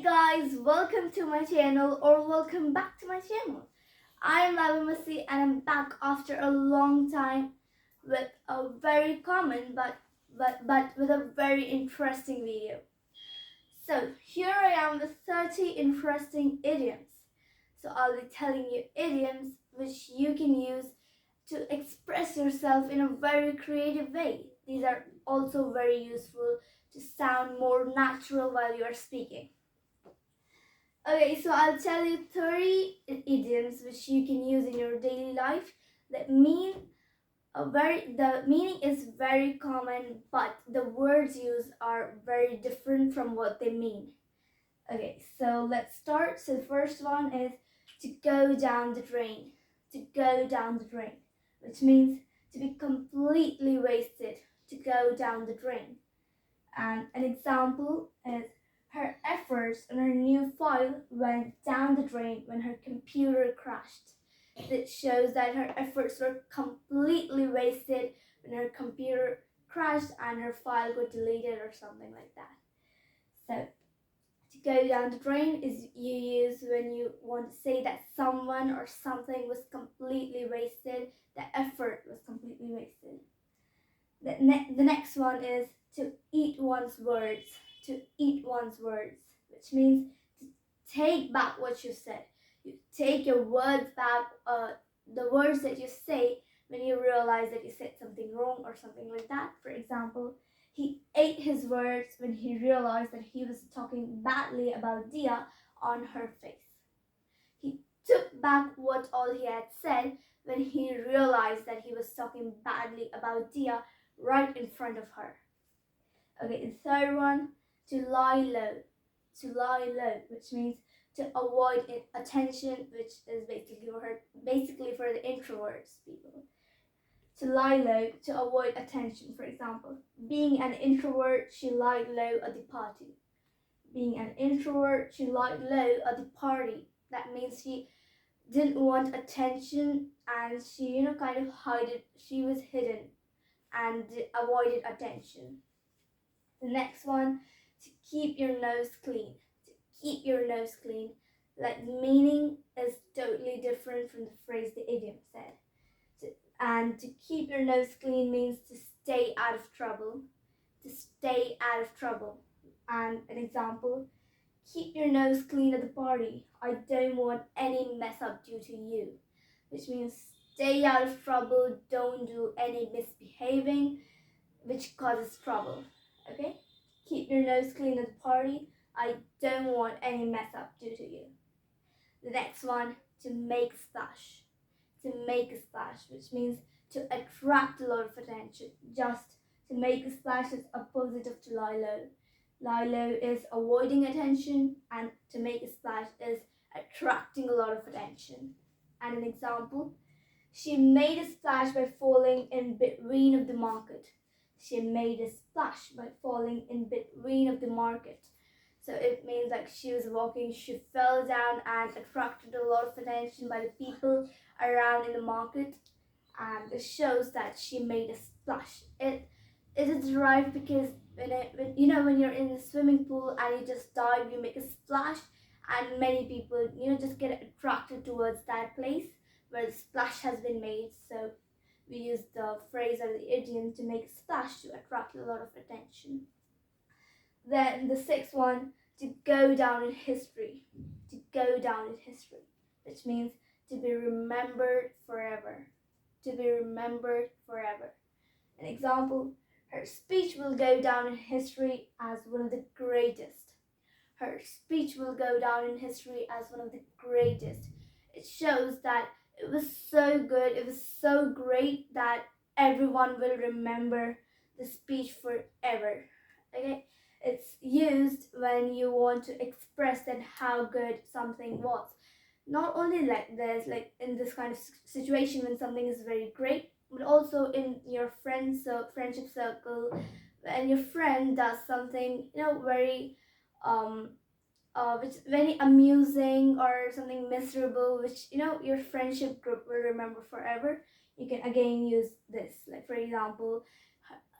Guys, welcome to my channel or welcome back to my channel. I am Lavamasi and I'm back after a long time with a very common but with a very interesting video. So here I am with 30 interesting idioms. So I'll be telling you idioms which you can use to express yourself in a very creative way. These are also very useful to sound more natural while you are speaking. Okay, so I'll tell you 30 idioms which you can use in your daily life that mean the meaning is very common, but the words used are very different from what they mean. Okay, so let's start. So the first one is to go down the drain. To go down the drain, which means to be completely wasted, to go down the drain. And an example is her efforts on her new file went down the drain when her computer crashed. This shows that her efforts were completely wasted when her computer crashed and her file got deleted or something like that. So, to go down the drain is you use when you want to say that someone or something was completely wasted, the effort was completely wasted. The next one is to eat one's words. To eat one's words, which means to take back what you said. You take your words back, the words that you say when you realize that you said something wrong or something like that. For example, he ate his words when he realized that he was talking badly about Dia on her face. He took back what all he had said when he realized that he was talking badly about Dia right in front of her. Okay, the third one, to lie low. To lie low, which means to avoid attention, which is basically for the introverts people. To lie low, to avoid attention. For example, being an introvert, she lied low at the party. Being an introvert, she lied low at the party. That means she didn't want attention and she, kind of hid it. She was hidden and avoided attention. The next one, to keep your nose clean. To keep your nose clean. Like the meaning is totally different from the phrase the idiom said. And to keep your nose clean means to stay out of trouble. To stay out of trouble. And an example, keep your nose clean at the party. I don't want any mess up due to you. Which means stay out of trouble, don't do any misbehaving which causes trouble. Okay? Keep your nose clean at the party. I don't want any mess up due to you. The next one, to make splash. To make a splash, which means to attract a lot of attention. Just to make a splash is opposite of to lie low. Lie low is avoiding attention, and to make a splash is attracting a lot of attention. And an example, she made a splash by falling in between of the market. She made a splash by falling in between of the market. So it means like she was walking, she fell down and attracted a lot of attention by the people around in the market. And it shows that she made a splash. It is derived because when you're in the swimming pool and you just dive, you make a splash, and many people just get attracted towards that place where the splash has been made. So we use the phrase or the idiom to make a splash to attract a lot of attention. Then the sixth one, to go down in history. To go down in history, which means to be remembered forever. To be remembered forever. An example, her speech will go down in history as one of the greatest. Her speech will go down in history as one of the greatest. It shows that it was so good, it was so great that everyone will remember the speech forever. Okay? It's used when you want to express that how good something was. Not only like this, like in this kind of situation when something is very great, but also in your friendship circle, when your friend does something very which is very amusing or something miserable, which your friendship group will remember forever. You can again use this, like for example,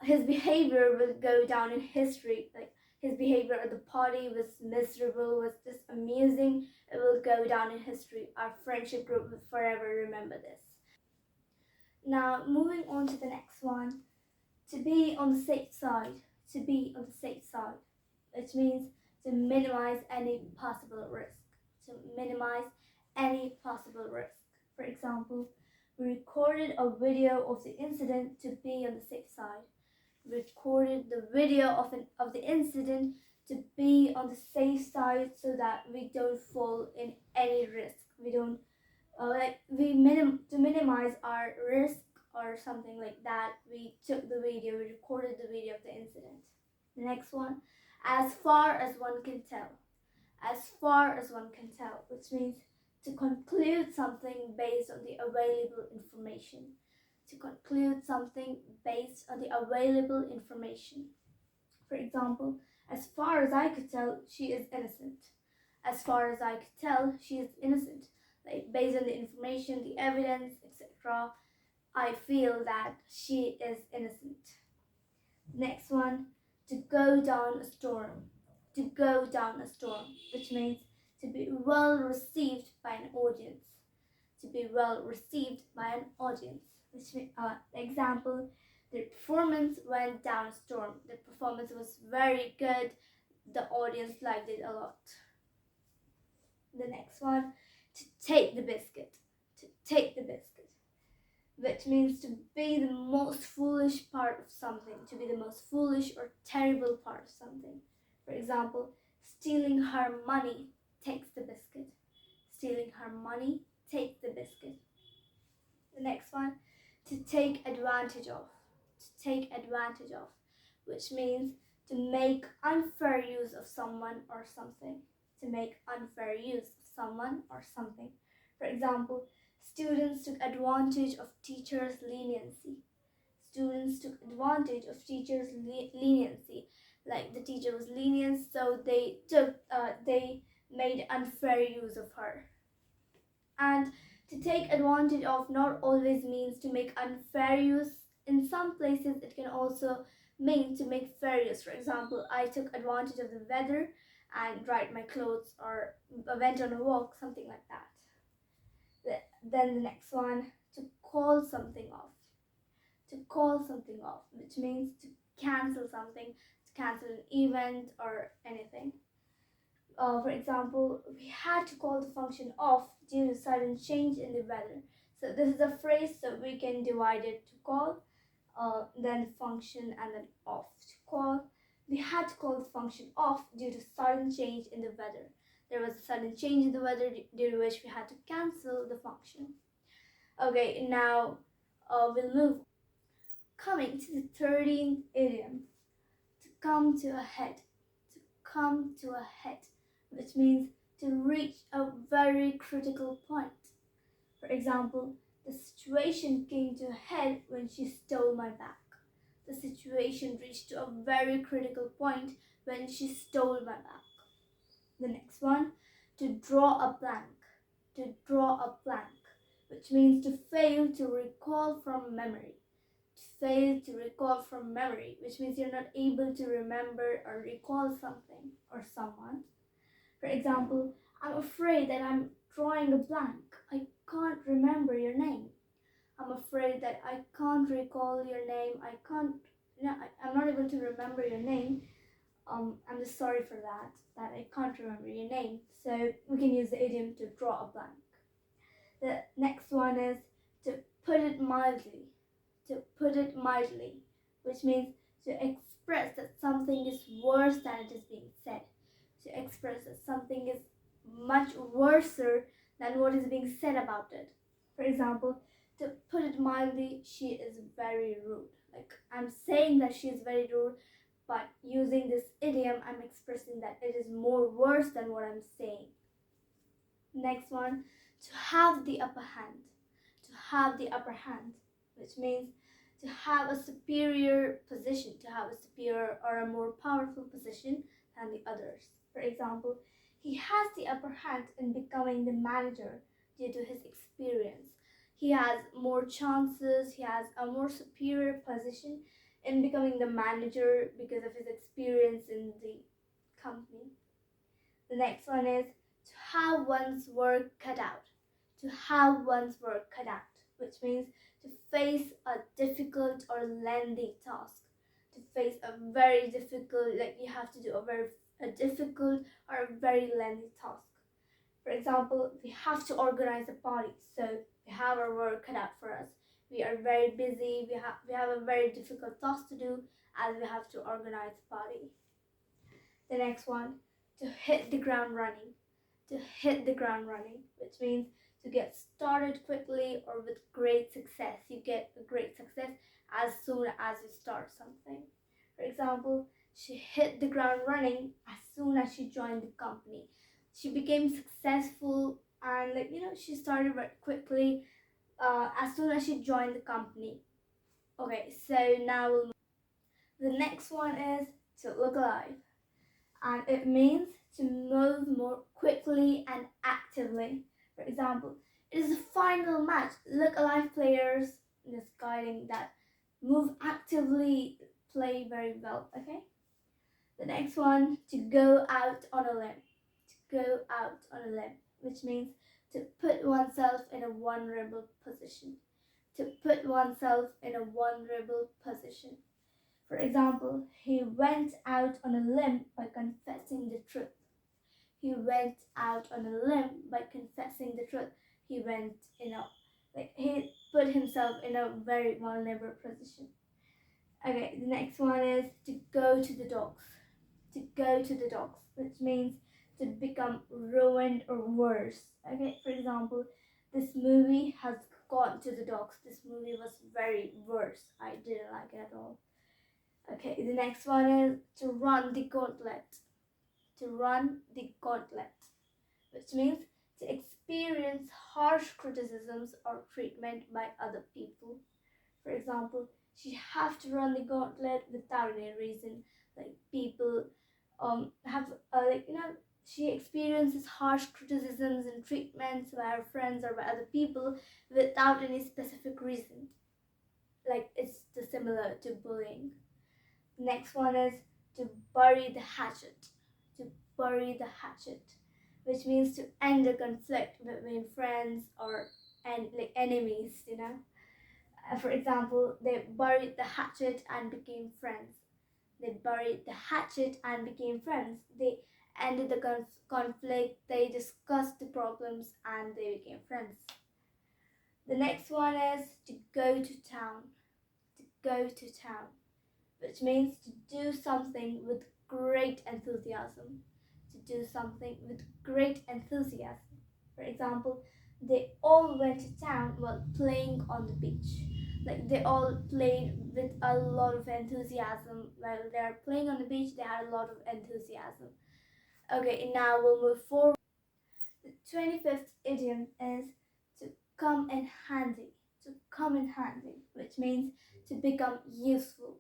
his behavior will go down in history. Like his behavior at the party was miserable, was just amusing, it will go down in history. Our friendship group will forever remember this. Now, moving on to the next one. To be on the safe side. To be on the safe side, which means to minimize any possible risk. To minimize any possible risk. For example, we recorded a video of the incident to be on the safe side. We recorded the video of the incident to be on the safe side so that we don't fall in any risk. We don't to minimize our risk or something like that. We took the video, we recorded the video of the incident. The next one, as far as one can tell. As far as one can tell, which means to conclude something based on the available information. To conclude something based on the available information. For example, as far as I could tell, she is innocent. As far as I could tell, she is innocent. Like, based on the information, the evidence, etc., I feel that she is innocent. Next one, to go down a storm. To go down a storm, which means to be well received by an audience. To be well received by an audience. Which means, example, the performance went down a storm. The performance was very good. The audience liked it a lot. The next one, to take the biscuit. To take the biscuit, which means to be the most foolish part of something, to be the most foolish or terrible part of something. For example, stealing her money takes the biscuit. Stealing her money takes the biscuit. The next one, to take advantage of. To take advantage of, which means to make unfair use of someone or something. To make unfair use of someone or something. For example, students took advantage of teachers' leniency. Students took advantage of teachers' leniency. Like, the teacher was lenient, so they made unfair use of her. And to take advantage of not always means to make unfair use. In some places, it can also mean to make fair use. For example, I took advantage of the weather and dried my clothes, or went on a walk, something like that. Then the next one, to call something off. To call something off, which means to cancel something, to cancel an event or anything. For example, we had to call the function off due to sudden change in the weather. So this is a phrase, so we can divide it to call, then function, and then off. To call, we had to call the function off due to sudden change in the weather. There was a sudden change in the weather due to which we had to cancel the function. Okay, now we'll move. Coming to the 13th idiom, to come to a head. To come to a head, which means to reach a very critical point. For example, the situation came to a head when she stole my bag. The situation reached to a very critical point when she stole my bag. The next one, to draw a blank. To draw a blank, which means to fail to recall from memory. To fail to recall from memory, which means you're not able to remember or recall something or someone. For example, I'm afraid that I'm drawing a blank. I can't remember your name. I'm afraid that I can't recall your name. I'm not able to remember your name. I'm just sorry for that I can't remember your name. So we can use the idiom to draw a blank. The next one is to put it mildly. To put it mildly, which means to express that something is worse than it is being said. To express that something is much worse than what is being said about it. For example, to put it mildly, she is very rude. Like, I'm saying that she is very rude, but using this idiom, I'm expressing that it is more worse than what I'm saying. Next one, to have the upper hand. To have the upper hand, which means to have a superior position, to have a superior or a more powerful position than the others. For example, he has the upper hand in becoming the manager due to his experience. He has more chances, he has a more superior position in becoming the manager because of his experience in the company. The next one is to have one's work cut out. To have one's work cut out, which means to face a difficult or lengthy task. To face a very difficult, like you have to do a difficult or a very lengthy task. For example, we have to organize a party, so we have our work cut out for us. We are very busy. We have a very difficult task to do, as we have to organize a party. The next one, to hit the ground running. To hit the ground running, which means to get started quickly or with great success. You get a great success as soon as you start something. For example, she hit the ground running as soon as she joined the company. She became successful and she started very quickly as soon as she joined the company. Okay, so now the next one is to look alive, and it means to move more quickly and actively. For example, it is the final match. Look alive players just guiding that move actively, play very well. Okay. The next one, to go out on a limb. To go out on a limb, which means to put oneself in a vulnerable position. To put oneself in a vulnerable position. For example, he went out on a limb by confessing the truth. He went out on a limb by confessing the truth. He went, he put himself in a very vulnerable position. Okay, the next one is to go to the dogs. To go to the dogs, which means to become ruined or worse. Okay, for example, this movie has gone to the dogs. This movie was very worse. I didn't like it at all. Okay, the next one is to run the gauntlet. To run the gauntlet, which means to experience harsh criticisms or treatment by other people. For example, she have to run the gauntlet without any reason. Like people have she experiences harsh criticisms and treatments by her friends or by other people without any specific reason. Like it's similar to bullying. Next one is to bury the hatchet. To bury the hatchet, which means to end a conflict between friends or enemies. For example, they buried the hatchet and became friends. They buried the hatchet and became friends. They ended the conflict. They discussed the problems and they became friends. The next one is to go to town. To go to town, which means to do something with great enthusiasm. To do something with great enthusiasm. For example, they all went to town while playing on the beach. Like they all played with a lot of enthusiasm. While they're playing on the beach, they had a lot of enthusiasm. Okay, now we'll move forward. The 25th idiom is to come in handy. To come in handy, which means to become useful.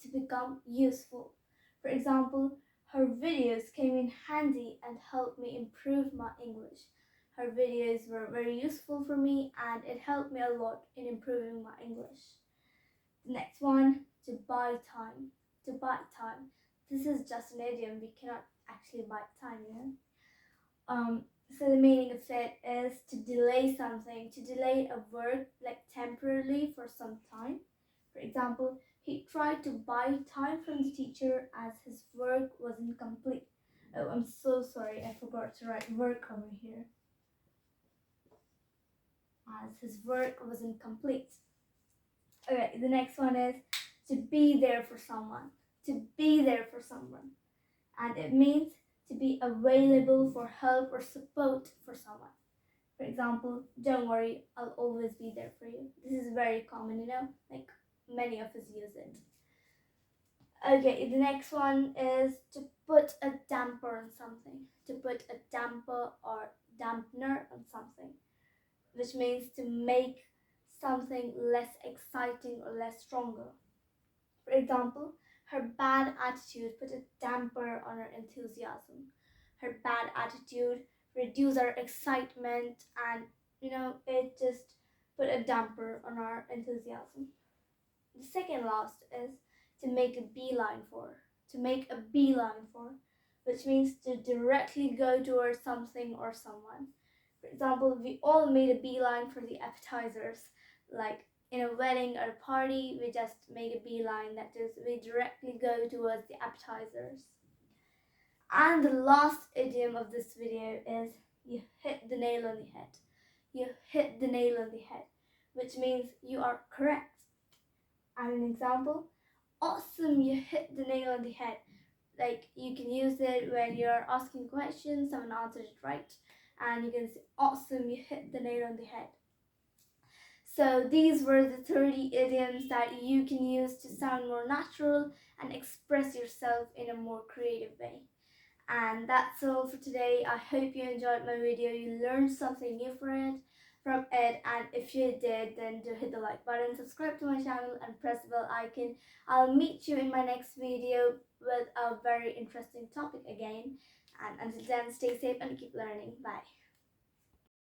To become useful. For example, her videos came in handy and helped me improve my English. Her videos were very useful for me and it helped me a lot in improving my English. The next one, to buy time. To buy time. This is just an idiom. We cannot actually buy time. So the meaning of it is to delay something, to delay a work like temporarily for some time. For example, he tried to buy time from the teacher as his work wasn't complete. Oh, I'm so sorry, I forgot to write work over here. As his work wasn't complete. Okay, the next one is to be there for someone. To be there for someone. And it means to be available for help or support for someone. For example, don't worry, I'll always be there for you. This is very common, like many of us use it. Okay, the next one is to put a damper on something. To put a damper or dampener on something, which means to make something less exciting or less stronger. For example, her bad attitude put a damper on her enthusiasm. Her bad attitude reduced our excitement and it just put a damper on our enthusiasm. The second last is to make a beeline for. To make a beeline for, which means to directly go towards something or someone. For example, we all made a beeline for the appetizers, like in a wedding or a party, we just make a beeline, that is, we directly go towards the appetizers. And the last idiom of this video is you hit the nail on the head. You hit the nail on the head, which means you are correct. And an example, awesome, you hit the nail on the head. Like, you can use it when you're asking questions, someone answered it right, and you can say, awesome, you hit the nail on the head. So these were the 30 idioms that you can use to sound more natural and express yourself in a more creative way. And that's all for today. I hope you enjoyed my video, you learned something new from it, and if you did, then do hit the like button, subscribe to my channel, and press the bell icon. I'll meet you in my next video with a very interesting topic again, and until then, stay safe and keep learning. Bye.